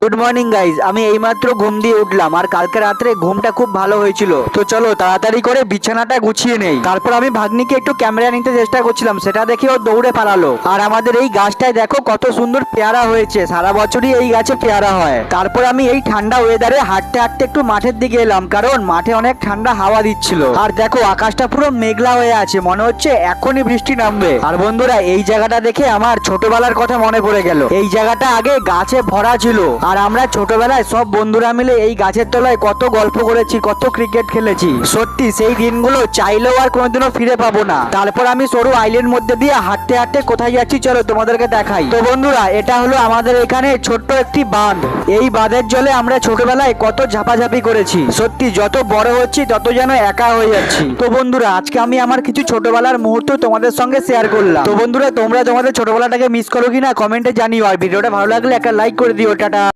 Good morning guys, আমি এইমাত্র ঘুম দিয়ে উঠলাম আর কালকে রাত্রে ঘুমটা খুব ভালো হয়েছিল। তো চলো তাড়াতাড়ি করে বিছানাটা গুছিয়ে নেই। তারপর আমি ভাগ্নিকে একটু ক্যামেরা নিতে চেষ্টা করছিলাম, সেটা দেখে ও দৌড়ে পালালো। আর আমাদের এই গাছটায় দেখো কত সুন্দর পেয়ারা হয়েছে, সারা বছরই এই গাছে পেয়ারা হয়। তারপর আমি এই ঠান্ডা ওয়েদারে হাঁটতে হাঁটতে একটু মাঠের দিকে এলাম, কারণ মাঠে অনেক ঠান্ডা হাওয়া দিচ্ছিল। আর দেখো আকাশটা পুরো মেঘলা হয়ে আছে, মনে হচ্ছে এখনই বৃষ্টি নামবে। আর বন্ধুরা, এই জায়গাটা দেখে আমার ছোটবেলার কথা মনে পড়ে গেল। এই জায়গাটা আগে গাছে ভরা ছিল, আর আমরা ছোটবেলায় সব বন্ধুরা মিলে এই গাছের তলায় কত গল্প করেছি, কত ক্রিকেট খেলেছি। সত্যি সেই দিনগুলো চাইলেও আর কোনোদিনও ফিরে পাবো না। তারপর আমি সরু আইল্যান্ড মধ্যে দিয়ে হাঁটতে হাঁটতে কোথায় যাচ্ছি চলো তোমাদেরকে দেখাই। তো বন্ধুরা, এটা হলো আমাদের এখানে ছোট্ট একটি বাঁধ। এই বাঁধের জলে আমরা ছোটবেলায় কত ঝাপাঝাপি করেছি। সত্যি যত বড় হচ্ছি তত যেন একা হয়ে যাচ্ছি। তো বন্ধুরা, আজকে আমি আমার কিছু ছোটবেলার মুহূর্ত তোমাদের সঙ্গে শেয়ার করলাম। তো বন্ধুরা, তোমরা তোমাদের ছোটবেলাটাকে মিস করো কিনা কমেন্টে জানিও। আর ভিডিওটা ভালো লাগলে একটা লাইক করে দিও। টাটা।